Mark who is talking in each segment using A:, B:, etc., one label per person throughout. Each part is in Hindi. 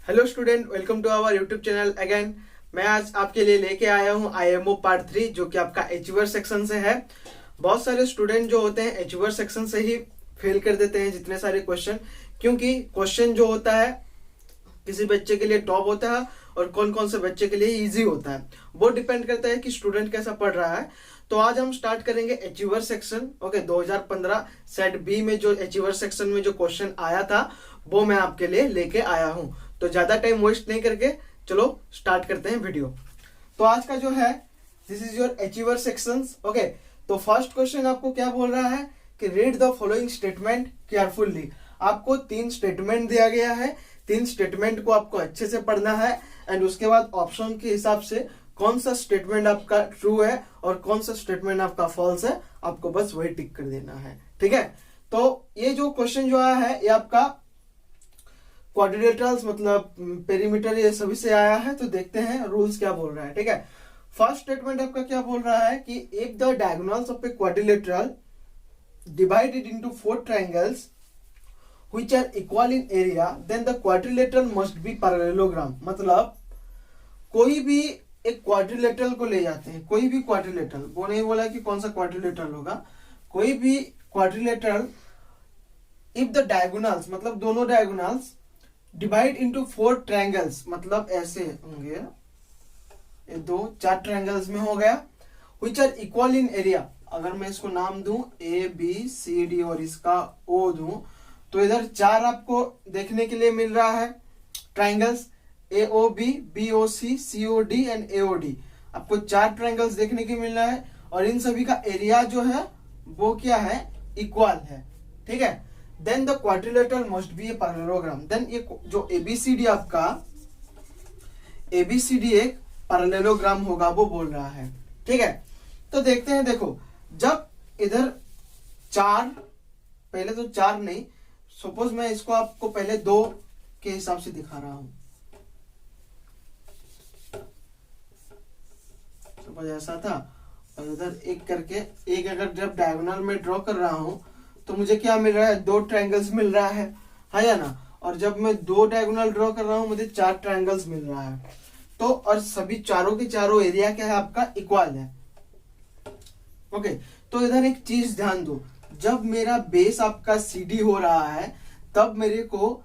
A: Hello student, welcome to our YouTube channel again. मैं आज आपके लिए लेके आया हूँ आईएमओ पार्ट 3 जो कि आपका अचीवर सेक्शन से है। बहुत सारे स्टूडेंट जो होते हैं अचीवर सेक्शन से ही फेल कर देते हैं जितने सारे क्वेश्चन, क्योंकि क्वेश्चन जो होता है किसी बच्चे के लिए टॉप होता है और कौन कौन से बच्चे के लिए इजी होता है। वो डिपेंड करता है कि स्टूडेंट कैसा पढ़ रहा है। तो आज हम स्टार्ट करेंगे achiever section. Okay, 2015 set B में जो अचीवर सेक्शन में जो क्वेश्चन आया था वो मैं आपके लिए लेके आया हूँ। तो ज्यादा टाइम वेस्ट नहीं करके चलो स्टार्ट करते हैं वीडियो। तो आज का जो है this is your achiever sections. Okay, तो फर्स्ट क्वेश्चन आपको क्या बोल रहा है कि read the following statement carefully. आपको 3 स्टेटमेंट दिया गया है, 3 स्टेटमेंट को आपको अच्छे से पढ़ना है एंड उसके बाद ऑप्शन के हिसाब से कौन सा स्टेटमेंट आपका ट्रू है और कौन सा स्टेटमेंट आपका फॉल्स है, आपको बस वही टिक कर देना है। ठीक है, तो ये जो क्वेश्चन जो आया है ये आपका क्वाड्रिलेटरल्स मतलब पेरीमीटर ये सभी से आया है। तो देखते हैं रूल्स क्या बोल रहा है। ठीक है, फर्स्ट स्टेटमेंट आपका क्या बोल रहा है कि if the diagonals of a quadrilateral divided into 4 triangles which are equal in area then the quadrilateral must be parallelogram। मतलब कोई भी एक क्वाड्रिलेटरल को ले जाते हैं, कोई भी क्वाड्रिलेटरल, वो नहीं बोला कि कौन सा क्वाड्रिलेटरल होगा, कोई भी क्वाड्रिलेटरल इफ द डायगोनल्स मतलब दोनों डायगोनल्स डिवाइड इनटू 4 ट्रायंगल्स मतलब ऐसे होंगे, ये 4 ट्रायंगल्स में हो गया, which are equal in area। अगर मैं इसको नाम दूं ए बी सी डी और इसका ओ दूं तो इधर 4 आपको देखने के लिए मिल रहा है triangles, A O B, B O C, C O D and A O D. आपको 4 ट्रायंगल्स देखने के मिल रहा है और इन सभी का एरिया जो है वो क्या है, इक्वल है। ठीक है, then the quadrilateral must be a parallelogram. Then ये जो एबीसीडी आपका एबीसीडी एक पैरेललोग्राम होगा वो बोल रहा है। ठीक है, तो देखते हैं। देखो, जब इधर 4, पहले तो 4 नहीं, सपोज मैं इसको आपको पहले 2 के हिसाब से दिखा रहा हूं। सपोज ऐसा था और इधर एक करके एक अगर जब डायगोनल में ड्रॉ कर रहा हूं तो मुझे क्या मिल रहा है, 2 ट्रायंगल्स मिल रहा है या ना। और जब मैं 2 डायगोनल ड्रॉ कर रहा हूं मुझे 4 ट्रायंगल्स मिल रहा है। तो और सभी चारों के चारों एरिया क्या है आपका, इक्वल है। ओके, तो इधर एक चीज ध्यान दो, जब मेरा बेस आपका CD हो रहा है तब मेरे को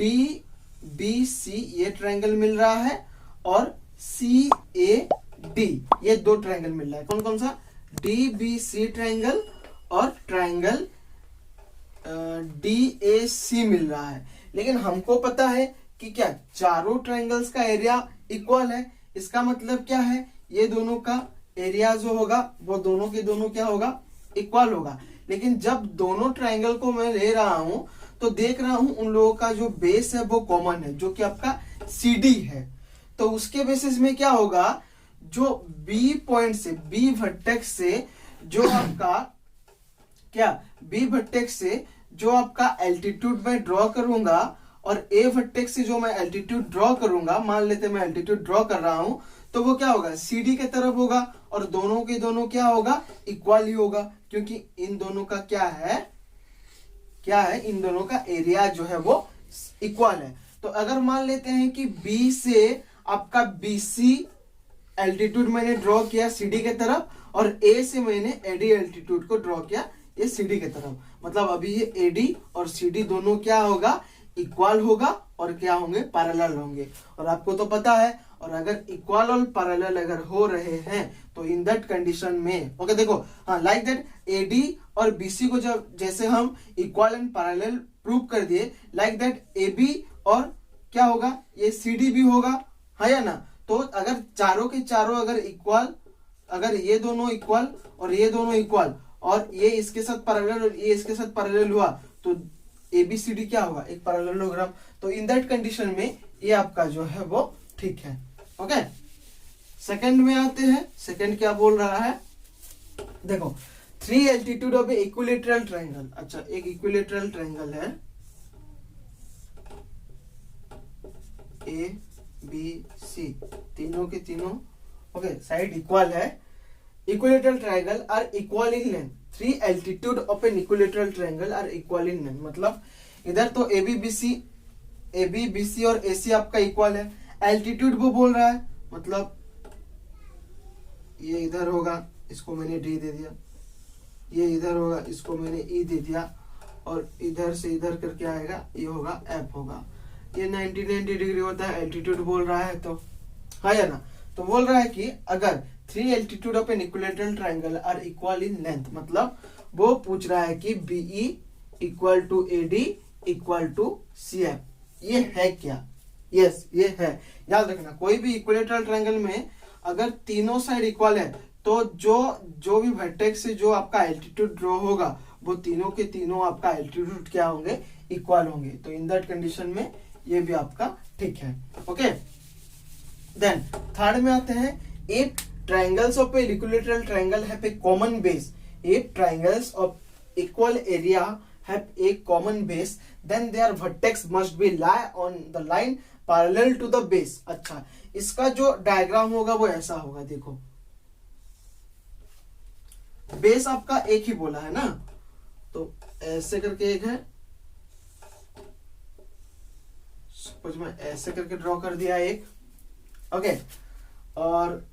A: DBC ये ट्रायंगल मिल रहा है और CAD ये 2 ट्रायंगल मिल रहा है। कौन कौन सा, DBC ट्रायंगल और ट्रायंगल DAC मिल रहा है। लेकिन हमको पता है कि क्या चारों ट्रायंगल्स का एरिया इक्वल है। इसका मतलब क्या है, ये दोनों का एरिया जो होगा वो दोनों के दोनों क्या होगा, इक्वल होगा। लेकिन जब दोनों ट्रायंगल को मैं ले रहा हूं तो देख रहा हूं उन लोगों का जो बेस है वो कॉमन है जो कि आपका CD है। तो उसके बेसिस में क्या होगा, जो B पॉइंट से, B वर्टेक्स से जो आपका क्या, B वर्टेक्स से जो आपका एल्टीट्यूड में ड्रॉ करूंगा और A वर्टेक्स से जो मैं एल्टीट्यूड ड्रॉ करूंगा, मान लेते मैं एल्टीट्यूड ड्रॉ कर रहा हूं तो वो क्या होगा, CD के तरफ होगा और दोनों के दोनों क्या होगा, इक्वल ही होगा, क्योंकि इन दोनों का क्या है, इन दोनों का एरिया जो है वो इक्वल है। तो अगर मान लेते हैं कि B से आपका BC एल्टीट्यूड मैंने ड्रॉ किया CD के तरफ और A से मैंने AD एल्टीट्यूड को ड्रॉ किया ये CD के तरफ, मतलब अभी ये AD और CD दोनों क्या होगा, इक्वल होगा और क्या होंगे, पैरेलल होंगे। और आपको तो पता है, और अगर इक्वल और पैरेलल अगर हो रहे हैं तो इन दैट कंडीशन में ओके देखो, हाँ लाइक दैट AD और BC को जब जैसे हम इक्वल एंड पैरेलल प्रूव कर दिए, लाइक दैट AB और क्या होगा, ये CD भी होगा, है या ना। तो अगर चारों के चारों अगर इक्वल, अगर ये दोनों इक्वल और ये दोनों इक्वल और ये इसके साथ पैरेलल और ये इसके साथ पैरेलल हुआ तो ABCD क्या होगा, एक पैरेललोग्राम। तो इन दैट कंडीशन में ये आपका जो है वो ठीक है। ओके, सेकंड में आते हैं। सेकंड क्या बोल रहा है, देखो 3 एल्टीट्यूड ऑफ इक्विलेटरल ट्रायंगल। अच्छा, एक इक्विलेटरल ट्रायंगल है ABC, तीनों के तीनों ओके साइड इक्वल है। Equilateral triangle are equal in length, 3 altitude of an equilateral triangle are equal in length. मतलब इधर तो ABBC A B B C और ए सी आपका इक्वल है। एल्टीट्यूड वो बोल रहा है, मतलब ये इधर होगा, इसको मैंने डी दे दिया, ये इधर होगा, इसको मैंने ई दे दिया, और इधर से इधर करके आएगा, ये होगा एफ होगा। ये 90 डिग्री होता है, एल्टीट्यूड बोल रहा है, तो हाँ या ना। तो बोल रहा है कि अगर 3 altitude of an equilateral triangle are equal in length, मतलब वो पूछ रहा है कि BE equal to AD equal to CF, ये है क्या? यस ये है। याद रखना, कोई भी इक्विलेटरल ट्रायंगल में अगर तीनों साइड इक्वल है तो जो भी वर्टेक्स से जो आपका एल्टीट्यूड ड्रॉ होगा वो तीनों के तीनों आपका एल्टीट्यूड क्या होंगे? इक्वल होंगे। तो इन दैट कंडीशन में ये भी आपका ठीक है। ओके, देन थर्ड में आते हैं, if triangles of a equilateral triangle have a common base, if triangles of equal area have a common base then their vertex must be lie on the line parallel to the base. अच्छा, इसका जो डायग्राम होगा वो ऐसा होगा, देखो बेस आपका एक ही बोला है ना, तो ऐसे करके एक है, सपोज मैं ऐसे करके ड्रॉ कर दिया एक, ओके, और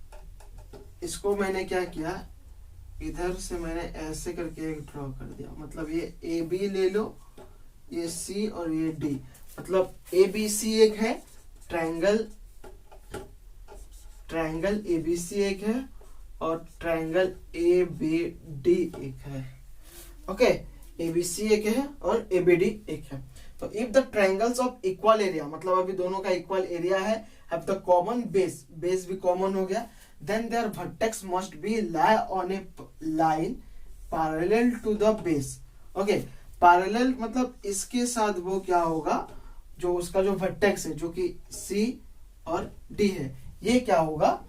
A: इसको मैंने क्या किया, इधर से मैंने ऐसे करके एक ड्रॉ कर दिया, मतलब ये ए बी ले लो, ये सी और ये डी, मतलब ए बी सी एक है, ट्रायंगल ए बी सी एक है, और ट्रायंगल ए बी डी एक है। ओके, ए बी सी एक है और ए बी डी एक है। तो if the triangles of equal area, मतलब अभी दोनों का इक्वल एरिया है, have the common base, base भी कॉमन हो गया, then their vertex must be lie on a line parallel to the base. Okay, parallel मतलब इसके साथ वो क्या होगा, जो उसका जो वर्टेक्स है जो कि सी और डी है, ये क्या होगा,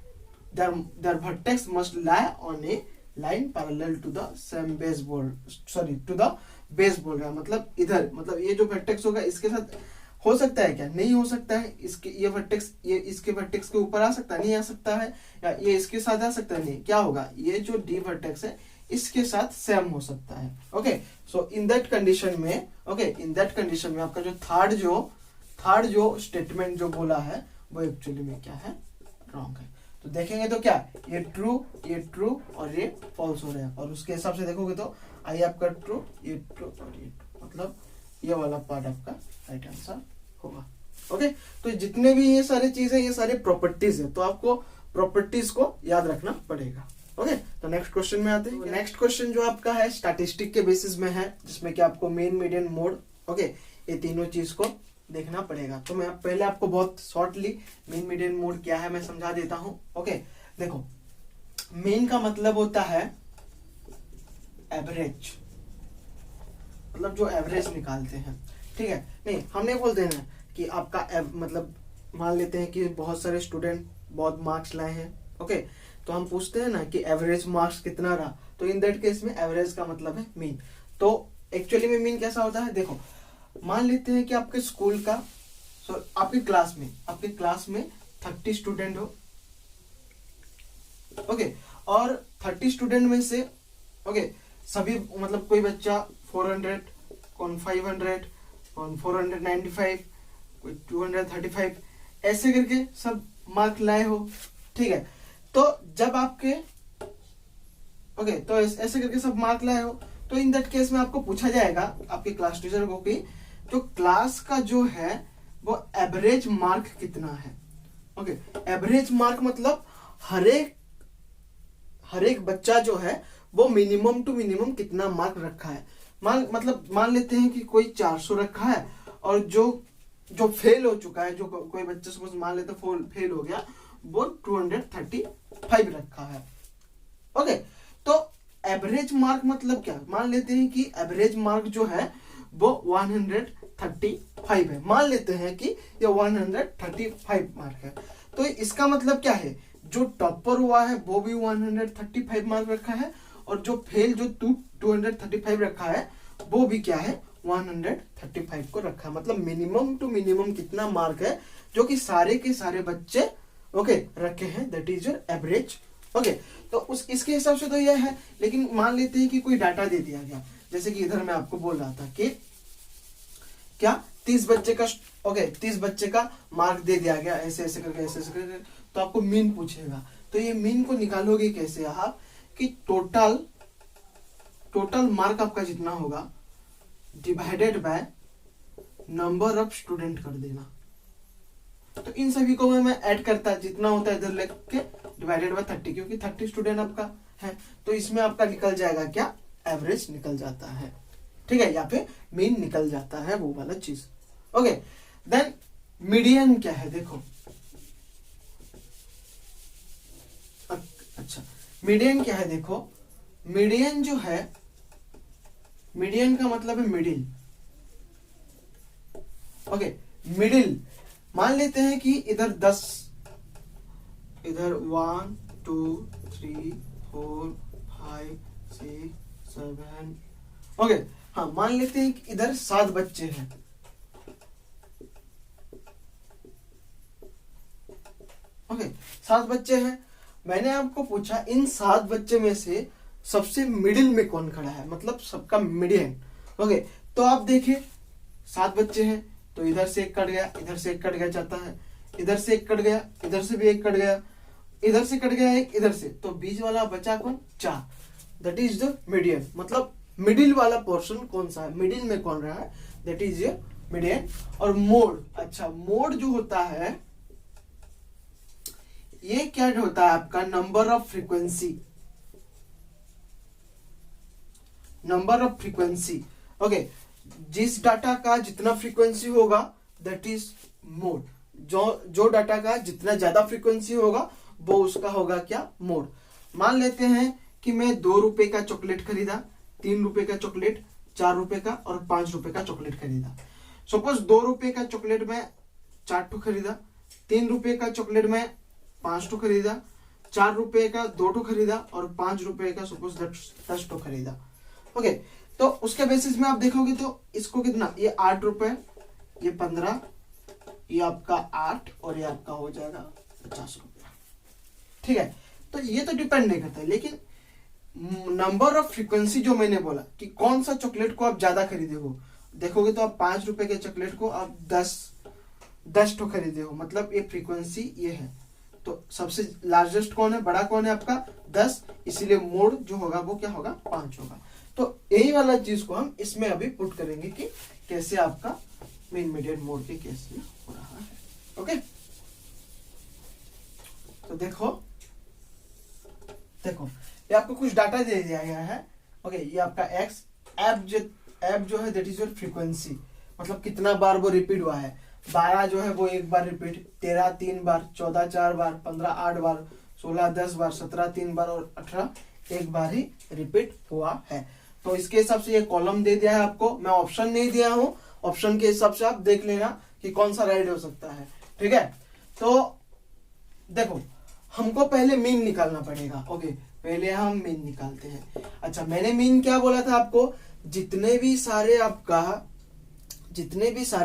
A: their vertex must lie on a line parallel to the same base बोल, सॉरी टू द बेस बोल रहा है, मतलब इधर, मतलब ये जो वर्टेक्स होगा इसके साथ हो सकता है क्या? नहीं हो सकता है। इसके ये वर्टेक्स, ये इसके वर्टेक्स के ऊपर आ सकता है? नहीं आ सकता है। या ये इसके साथ आ सकता है? नहीं। क्या होगा, ये जो डी वर्टेक्स है इसके साथ सेम हो सकता है। Okay, so in that condition में, ओके, इन दैट कंडीशन में आपका जो थर्ड जो स्टेटमेंट जो बोला है वो एक्चुअली में क्या है, रॉन्ग है। तो देखेंगे तो क्या, ये ट्रू और ये फॉल्स हो रहा है, और उसके हिसाब से देखोगे तो आई आपका ट्रू, ये ट्रू और ये ट्रू, मतलब ये वाला पार्ट आपका राइट आंसर होगा। ओके, तो जितने भी ये सारी चीजें, ये सारी प्रॉपर्टीज है, तो आपको प्रॉपर्टीज को याद रखना पड़ेगा। ओके, तो नेक्स्ट क्वेश्चन में आते हैं। नेक्स्ट क्वेश्चन जो आपका है स्टैटिस्टिक के बेसिस में है, जिसमें कि आपको मेन, मीडियन, मोड, ओके, ये तीनों चीज को देखना पड़ेगा। तो मैं पहले आपको बहुत शॉर्टली मेन, मीडियन, मोड क्या है मैं समझा देता हूं। ओके, देखो, मेन का मतलब होता है एवरेज, मतलब जो एवरेज निकालते हैं, ठीक है। नहीं, हम नहीं बोलते हैं कि आपका मतलब मान लेते हैं कि बहुत सारे स्टूडेंट बहुत मार्क्स लाए हैं, ओके, तो हम पूछते हैं ना कि एवरेज मार्क्स कितना रहा, तो इन दैट केस में एवरेज का मतलब है मीन। तो एक्चुअली में मीन कैसा होता है, देखो मान लेते हैं कि आपके स्कूल का, आपकी क्लास में 30 स्टूडेंट हो, ओके, और 30 स्टूडेंट में से, ओके, सभी मतलब कोई बच्चा 400, कौन 500, कौन 495, कोई 235, ऐसे करके सब मार्क लाए हो, ठीक है। तो जब आपके, ओके, तो ऐसे करके सब मार्क लाए हो, तो इन दैट केस में आपको पूछा जाएगा आपके क्लास टीचर को कि जो क्लास का जो है वो एवरेज मार्क कितना है। ओके, एवरेज मार्क मतलब हर एक बच्चा जो है वो मिनिमम टू मिनिमम कितना मार्क रखा है। मान लेते हैं कि कोई 400 रखा है, और जो फेल हो चुका है, जो कोई बच्चा सपोज मान लेते फेल हो गया, वो 235 रखा है। ओके, तो एवरेज मार्क मतलब क्या, मान लेते हैं कि एवरेज मार्क जो है वो 135 है, मान लेते हैं कि ये 135 मार्क है। तो इसका मतलब क्या है, जो टॉपर हुआ है वो भी 135 मार्क रखा है, और जो फेल जो 235 रखा है वो भी क्या है, 135 को रखा है। मतलब मिनिमम टू मिनिमम कितना मार्क है जो कि सारे के सारे बच्चे, ओके, रखे हैं, that is your average. Okay, तो इसके हिसाब से तो यह है। लेकिन मान लेते हैं कि कोई डाटा दे दिया गया, जैसे कि इधर मैं आपको बोल रहा था कि क्या 30 बच्चे का ओके 30 बच्चे का मार्क दे दिया गया, ऐसे ऐसे करके ऐसे ऐसे करके, तो आपको मीन पूछेगा। तो ये मीन को निकालोगे कैसे आप, कि टोटल मार्क आपका जितना होगा divided by number of student कर देना। तो इन सभी को मैं ऐड करता, जितना होता है इधर लेके डिवाइडेड बाय 30, क्योंकि 30 स्टूडेंट आपका है, तो इसमें आपका निकल जाएगा क्या, एवरेज निकल जाता है। ठीक है, यहाँ पे मीन निकल जाता है, वो वाला चीज। ओके, देन मीडियन क्या है देखो। अच्छा, मीडियन क्या है देखो। मीडियन जो है, मीडियन का मतलब है मिडिल। ओके, मिडिल मान लेते हैं कि इधर 10, इधर 1 2 3 4 5 6 7, ओके हाँ, मान लेते हैं कि इधर 7 बच्चे हैं। ओके, 7 बच्चे हैं। मैंने आपको पूछा इन 7 बच्चे में से सबसे मिडिल में कौन खड़ा है, मतलब सबका मीडियन। ओके, तो आप देखिए 7 बच्चे हैं, तो इधर से एक कट गया, इधर से एक कट गया जाता है, इधर से एक कट गया, इधर से भी एक कट गया, इधर से कट गया एक, इधर से, तो बीच वाला बचा कौन, 4, दैट इज द मीडियन। मतलब मिडिल वाला पोर्शन कौन सा है, मिडिल में कौन रहा है, दैट इज योर मीडियन। और मोड, अच्छा मोड जो होता है ये क्या होता है आपका, number of frequency, number of frequency. Okay, जिस डाटा का जितना फ्रीक्वेंसी होगा दैट इज मोड। जो डाटा का जितना ज्यादा फ्रीक्वेंसी होगा वो उसका होगा क्या, मोड। मान लेते हैं कि मैं 2 रुपए का चॉकलेट खरीदा, 3 रुपए का चॉकलेट, 4 रुपए का और 5 रुपए का चॉकलेट खरीदा। सपोज 2 रुपए का चॉकलेट में 4 ठो खरीदा, 3 रुपए का चॉकलेट में 5 ठो खरीदा, 4 रुपए का 2 ठो खरीदा और 5 रुपए का सपोज 10 ठो खरीदा। ओके, तो उसके बेसिस में आप देखोगे तो इसको कितना, ये 8 रुपए, ये 15, ये आपका 8 और ये आपका हो जाएगा 50 रुपए। ठीक है, तो ये तो डिपेंड नहीं करता है, लेकिन नंबर ऑफ फ्रीक्वेंसी जो मैंने बोला कि कौन सा चॉकलेट को आप ज्यादा खरीदे हो, देखोगे तो आप 5 रुपए के चॉकलेट को आप 10 ठो खरीदे हो, मतलब ये फ्रीक्वेंसी ये है। तो सबसे लार्जेस्ट कौन है, बड़ा कौन है आपका, 10, इसीलिए मोड जो होगा वो क्या होगा, 5 होगा। तो यही वाला चीज को हम इसमें अभी पुट करेंगे कि कैसे आपका मीन मीडियन मोड के केस में हो रहा है। ओके, तो देखो ये आपको कुछ डाटा दे दिया गया है। ओके, ये आपका एक्स एप जो है दैट इज योर फ्रीक्वेंसी, मतलब कितना बार वो रिपीट हुआ है। 12 जो है वो एक बार रिपीट, 13 3 बार, 14 4 बार, 15 8 बार, 16 10 बार, 17 3 बार और 18 एक बार ही रिपीट हुआ है। तो इसके हिसाब से ये कॉलम दे दिया है आपको, मैं ऑप्शन नहीं दिया हूं, ऑप्शन के हिसाब से आप देख लेना कि कौन सा राइट हो सकता है। ठीक है, तो देखो हमको पहले मीन निकालना पड़ेगा। ओके, पहले हम मीन निकालते हैं। अच्छा, मैंने मीन क्या बोला था आपको, जितने भी सारे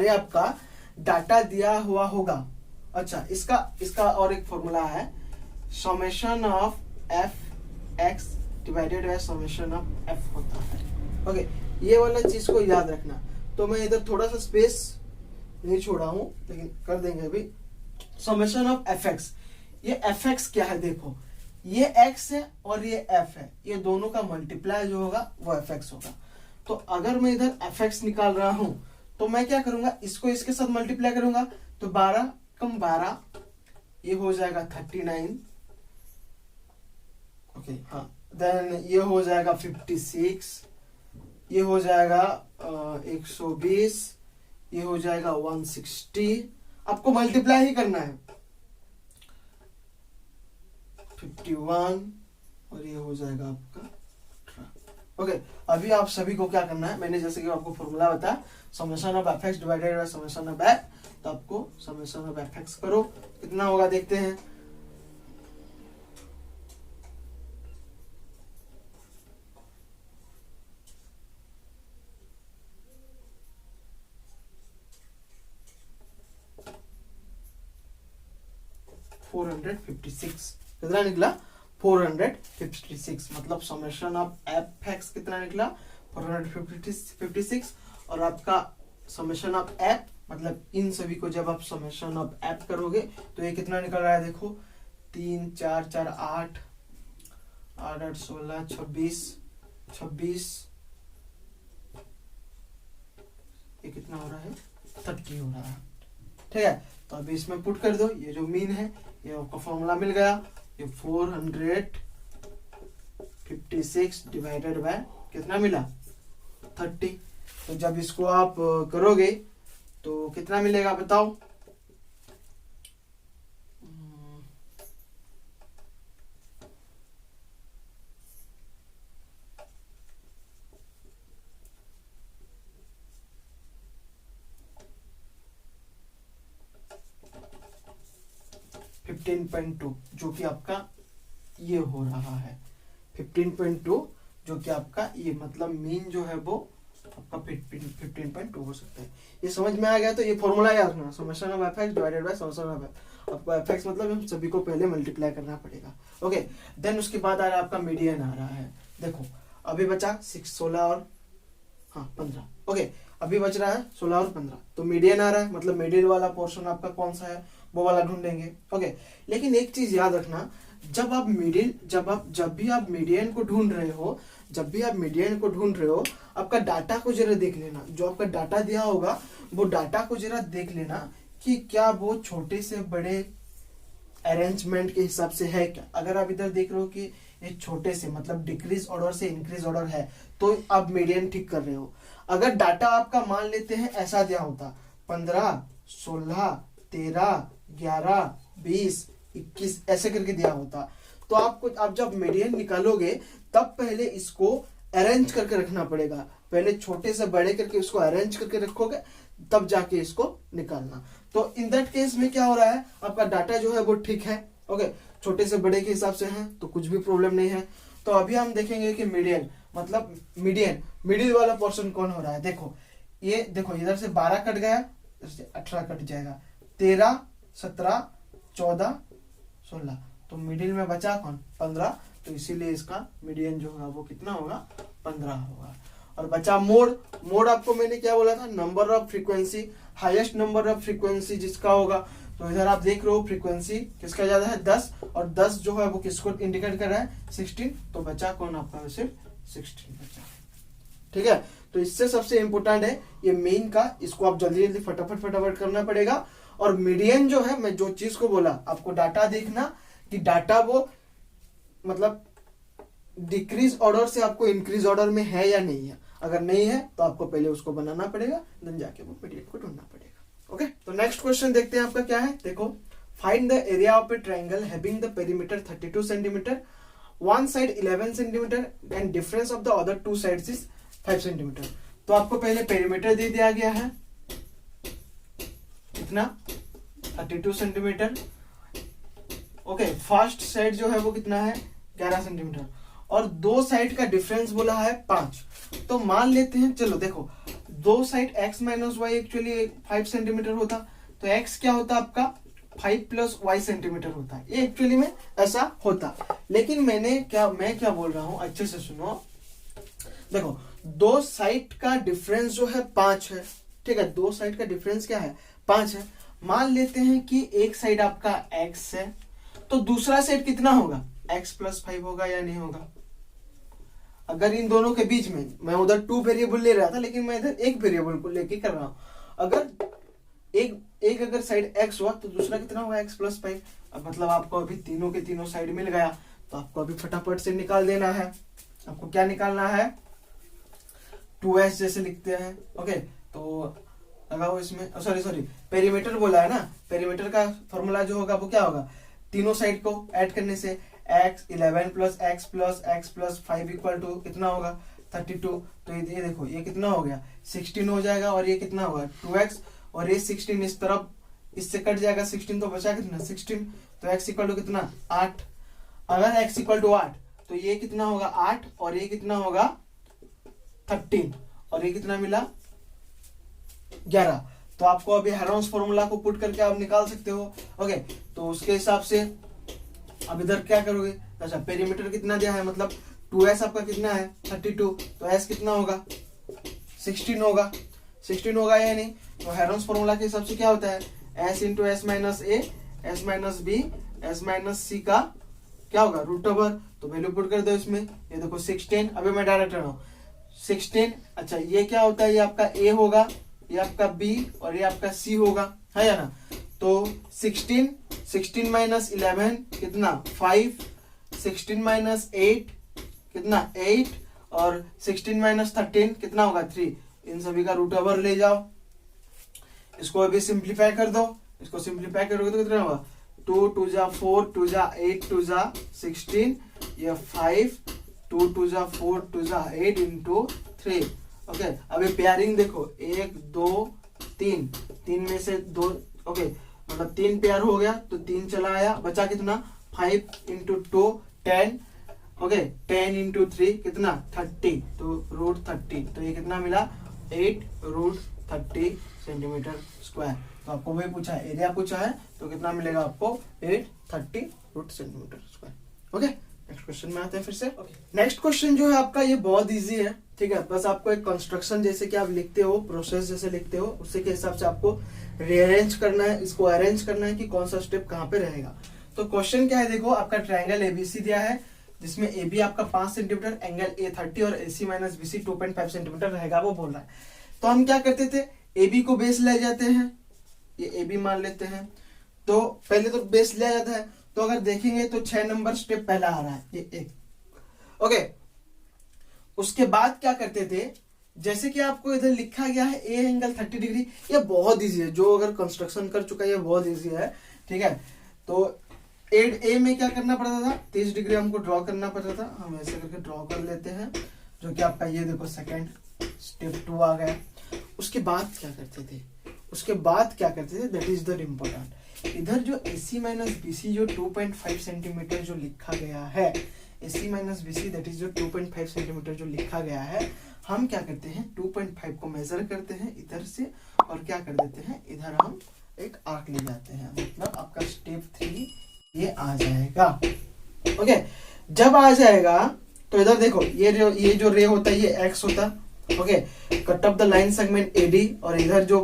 A: आपका डाटा दिया हुआ होगा। अच्छा, इसका और एक फॉर्मूला है, summation of F x divided by summation of F होता है। ओके, ये वाला चीज को याद रखना। तो मैं इधर थोड़ा सा स्पेस नहीं छोड़ा हूं, लेकिन कर देंगे अभी। समेशन ऑफ एफ एक्स, ये एफ एक्स क्या है देखो, ये एक्स है और ये एफ है, ये दोनों का मल्टीप्लाई जो होगा वो एफ एक्स होगा। तो अगर मैं इधर एफ एक्स निकाल रहा हूं तो मैं क्या करूंगा, इसको इसके साथ मल्टीप्लाई करूंगा, तो 12 कम 12 ये हो जाएगा 39। ओके हाँ, देन ये हो जाएगा 56, ये हो जाएगा 120, ये हो जाएगा 160। आपको मल्टीप्लाई ही करना है, 51 और ये हो जाएगा आपका 18। ओके, अभी आप सभी को क्या करना है, मैंने जैसे कि आपको फॉर्मूला बताया, summation of F x divided by summation of F, तो आपको समेशन ऑफ एफ एक्स करो, कितना होगा देखते हैं। कितना निकला, 456। मतलब समेशन ऑफ एफ एक्स कितना निकला, 456, और आपका समेशन ऑफ एप, मतलब इन सभी को जब आप समेशन ऑफ एप करोगे तो ये कितना निकल रहा है, देखो 3 4 4 8 8 8 16 26 26, ये कितना हो रहा है 30 हो रहा है। ठीक है, तो अभी इसमें पुट कर दो, ये जो मीन है ये आपका फॉर्मूला मिल गया, ये 456 डिवाइडेड बाय कितना मिला 30। तो जब इसको आप करोगे तो कितना मिलेगा बताओ, 15.2 जो कि आपका ये हो रहा है 15.2, जो कि आपका ये मतलब मीन जो है वो आपका 15.2 हो सकता है। ये समझ में आ गया, तो ये फॉर्मूला याद रखना, summation of F divided by summation of F. आपको एफ मतलब हम सभी को पहले मल्टीप्लाई करना पड़ेगा। ओके, देन उसके बाद आ रहा है आपका मीडियन आ रहा है। देखो अभी बचा 16 और 15। ओके, अभी बच रहा है 16 और 15, तो मीडियन आ रहा है, मतलब मिडिल वाला पोर्शन आपका कौन सा है वो वाला ढूंढेंगे। ओके, लेकिन एक चीज याद रखना, जब भी आप मीडियन को ढूंढ रहे हो, आपका डाटा को जरा देख लेना, जो आपका डाटा दिया होगा वो डाटा को जरा देख लेना कि क्या वो छोटे से बड़े अरेंजमेंट के हिसाब से है क्या। अगर आप इधर देख रहे हो कि ये छोटे से मतलब डिक्रीज ऑर्डर से इंक्रीज ऑर्डर है, तो आप मीडियन ठीक कर रहे हो। अगर डाटा आपका मान लेते हैं ऐसा दिया होता 15 16 13 11 20 21 ऐसे करके दिया होता, तो आप जब मीडियन निकालोगे तब पहले इसको अरेंज करके रखना पड़ेगा, पहले छोटे से बड़े करके इसको अरेंज करके रखोगे तब जाके इसको निकालना। तो इन दैट केस में क्या हो रहा है, आपका डाटा जो है वो ठीक है। ओके, छोटे से बड़े के हिसाब से है तो कुछ भी प्रॉब्लम नहीं है। तो अभी हम देखेंगे कि मीडियन मतलब मिडिल वाला पोर्शन कौन हो रहा है। देखो ये देखो, इधर से 12 कट गया, इधर से 18 कट जाएगा, 13 17 14 16, तो मिडिल में बचा कौन 15, तो इसीलिए इसका मीडियन जो होगा वो कितना होगा 15 होगा। और बचा मोड आपको मैंने क्या बोला था, number of frequency, highest number of frequency जिसका होगा। तो इधर आप देख रहे हो फ्रीक्वेंसी किसका ज्यादा है 10, और 10 जो है वो किसको इंडिकेट कर रहा है 16, तो बचा कौन आपका सिर्फ 16 बचा। ठीक है, तो इससे सबसे इंपोर्टेंट है ये मेन का, इसको आप जल्दी जल्दी फटाफट करना पड़ेगा। और मीडियन जो है, मैं जो चीज को बोला आपको डाटा देखना कि डाटा वो मतलब डिक्रीज ऑर्डर से आपको इंक्रीज ऑर्डर में है या नहीं है। अगर नहीं है तो आपको पहले उसको बनाना पड़ेगा, देन जाके वो मीडियन को ढूंढना पड़ेगा। ओके, तो नेक्स्ट क्वेश्चन देखते हैं आपका क्या है। देखो, find the area of A triangle having the perimeter 32 centimetre, one side 11 centimetre and difference of the other two sides is 5 centimetre. तो आपको पहले पेरीमीटर दे दिया गया है कितना 32 सेंटीमीटर। ओके, फर्स्ट साइड जो है वो कितना है 11 सेंटीमीटर, और दो साइड का डिफरेंस बोला है 5। तो मान लेते हैं, चलो देखो, दो side x minus y actually 5 centimetre होता, तो x क्या होता आपका 5 प्लस वाई सेंटीमीटर होता है, ये एक्चुअली में ऐसा होता। लेकिन मैं क्या बोल रहा हूं, अच्छे से सुनो। देखो, दो साइड का डिफरेंस जो है 5 है। ठीक है, दो साइड का डिफरेंस क्या है 5 है। मान लेते हैं कि एक साइड आपका x है, तो दूसरा साइड कितना होगा x प्लस 5 होगा या नहीं होगा। अगर इन दोनों के बीच में, मैं उधर 2 वेरिएबल ले रहा था लेकिन मैं इधर एक वेरिएबल को लेके कर रहा हूं, अगर एक अगर साइड x हुआ तो दूसरा कितना होगा x प्लस 5। अब मतलब आपको अभी तीनों के तीनों साइड मिल गया, तो आपको अभी फटाफट से निकाल देना है। आपको क्या निकालना है 2s जैसे लिखते हैं। ओके, तो लगाओ इसमें, सॉरी पेरीमीटर बोला है ना, पेरीमीटर का फॉर्मूला जो होगा वो क्या होगा, तीनों साइड को ऐड करने से x 11 plus x plus 5 equal to कितना होगा 32। तो ये देखो ये कितना हो गया 16 हो जाएगा, और ये कितना होगा 2x, और ये 16 इस तरफ इससे कट जाएगा 16, तो बचा कितना 16, तो x इक्वल टू कितना 8। अगर x इक्वल टू 8 तो ये कितना होगा 8, और ये कितना होगा 13, और ये कितना मिला 11। तो आपको अभी हेरोन्स फॉर्मूला को पुट करके आप निकाल सकते हो। ओके, तो उसके हिसाब से अब इधर क्या करोगे, अच्छा पेरीमीटर कितना दिया है, मतलब 2s आपका कितना है 32, तो s कितना होगा 16 होगा। 16 होगा या नहीं? तो हेरोन्स फॉर्मूला के हिसाब से क्या होता है, s into S minus A S minus B S minus C का क्या होगा रूट ओवर। तो वैल्यू पुट कर दो इसमें, ये देखो 16, अभी मैं डायरेक्ट रहा हूँ 16। अच्छा ये क्या होता है, ये आपका ए होगा, ये आपका बी और ये आपका सी होगा, है या ना? तो 16 माइनस 11 कितना 5, 16 माइनस 8 कितना 8 और 16 माइनस 13 कितना होगा 3। इन सभी का रूट ओवर ले जाओ, इसको अभी सिंप्लीफाई कर दो, इसको सिंप्लीफाई करोगे तो कितना होगा 2 2 जा 4 2 जा 8 2 जा 16, ये 5 2 2 जा 4 2 जा 8 इंटू 3। ओके अभी पेयरिंग देखो 1 2 3, 3 में से 2, ओके मतलब 3 पेयर हो गया तो 3 चला आया, बचा कितना 5 इंटू 2 10, ओके 10 इंटू 3 कितना 30, तो रूट 30। तो ये कितना मिला 8 रूट 30 सेंटीमीटर स्क्वायर। तो आपको वही पूछा है, एरिया पूछा है, तो कितना मिलेगा आपको 830 root centimetre square. Okay next question में आते हैं फिर से। नेक्स्ट क्वेश्चन जो है आपका ये बहुत इजी है, ठीक है। बस आपको एक कंस्ट्रक्शन जैसे कि आप लिखते हो, प्रोसेस जैसे लिखते हो, उसी के हिसाब से आपको रीअरेंज करना है, इसको अरेंज करना है कि कौन सा स्टेप कहाँ पे रहेगा। तो क्वेश्चन क्या है, देखो आपका ट्रायंगल एबीसी दिया है जिसमें ए बी आपका 5 सेंटीमीटर, एंगल ए 30 और AC माइनस BC 2.5 सेंटीमीटर रहेगा, वो बोल रहा है। तो हम क्या करते थे, ए बी को बेस ले जाते हैं, ये ए बी मान लेते हैं। तो पहले तो बेस लिया जाता है, तो अगर देखेंगे तो 6 नंबर स्टेप पहला आ रहा है, ये एक। ओके उसके बाद क्या करते थे, जैसे कि आपको इधर लिखा गया है ए एंगल 30 डिग्री, ये बहुत इजी है, जो अगर कंस्ट्रक्शन कर चुका है ये बहुत इजी है, ठीक है। तो ए में क्या करना पड़ता था, 30 डिग्री हमको ड्रॉ करना पड़ता था, हम ऐसे करके ड्रॉ कर लेते हैं, जो कि आपका ये देखो सेकंड स्टेप 2 आ गया। उसके बाद क्या करते थे, उसके बाद क्या करते थे, दैट इज द इम्पोर्टेंट। इधर जो AC माइनस BC जो 2.5 सेंटीमीटर जो लिखा गया है, AC minus BC that is जो 2.5 सेंटीमीटर जो लिखा गया है, हम क्या करते हैं 2.5 को मेजर करते हैं इधर से और क्या कर देते हैं, इधर हम एक आर्क ले जाते हैं, मतलब आपका स्टेप 3 ये आ जाएगा। ओके जब आ जाएगा तो इधर देखो ये जो रे होता है ये एक्स होता है। Okay cut off the line segment AD और इधर जो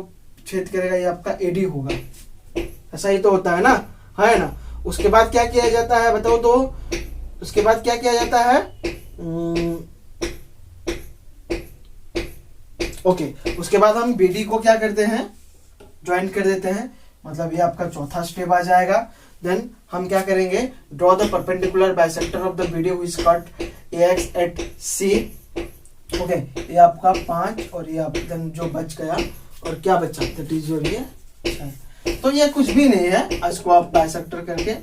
A: छेद करेगा ये आपका AD होगा, ऐसा ही तो होता है ना, है ना। उसके बाद क्या किया जाता है बताओ तो, उसके बाद क्या किया जाता है, ओके उसके बाद हम BD को क्या करते हैं, ज्वाइन कर देते हैं, मतलब ये आपका चौथा स्टेप आ जाएगा। देन हम क्या करेंगे, draw the perpendicular bisector of the BD which cut AX at C। ओके ये आपका 5 और ये आप देन जो बच गया और क्या बचा, दैट इज योर ये 6। तो ये कुछ भी नहीं है, इसको आप बाइसेक्टर करके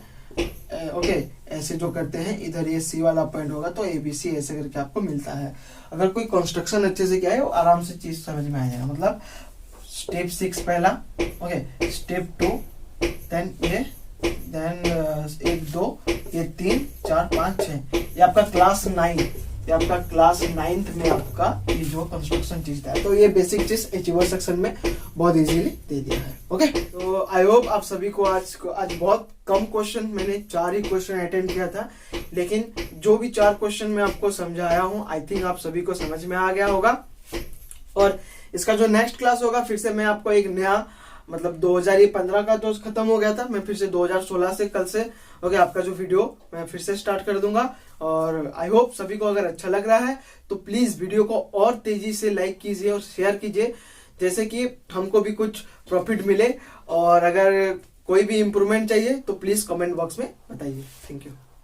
A: ओके ऐसे जो करते हैं, इधर ये C वाला पॉइंट होगा तो ABC ऐसे करके आपको मिलता है। अगर कोई कंस्ट्रक्शन अच्छे से किया है वो आराम से चीज समझ में आ जाएगा। मतलब स्टेप 6 पहला, ओके स्टेप 2 देन ये देन 1 2 ये 3 4 5 6, ये आपका क्लास 9, ये आपका क्लास 9th में आपका ये जो कंस्ट्रक्शन चीज है। तो ये बेसिक चीज अचीवर सेक्शन में बहुत इजीली दे दिया है। ओके तो आई होप आप सभी को आज बहुत कम क्वेश्चन, मैंने 4 ही क्वेश्चन अटेंड किया था, लेकिन जो भी 4 क्वेश्चन मैं आपको समझाया हूँ आई थिंक आप सभी को समझ में आ गया होगा। और इसका जो नेक्स्ट क्लास होगा फिर से मैं आपको एक नया, मतलब 2015 का तो खत्म हो गया था, मैं फिर से 2016 से कल से ओके आपका जो वीडियो मैं फिर से स्टार्ट कर दूंगा। और आई होप सभी को अगर अच्छा लग रहा है तो प्लीज वीडियो को और तेजी से लाइक कीजिए और शेयर कीजिए, जैसे कि हमको भी कुछ प्रॉफिट मिले। और अगर कोई भी इंप्रूवमेंट चाहिए तो प्लीज कमेंट बॉक्स में बताइए। Thank you.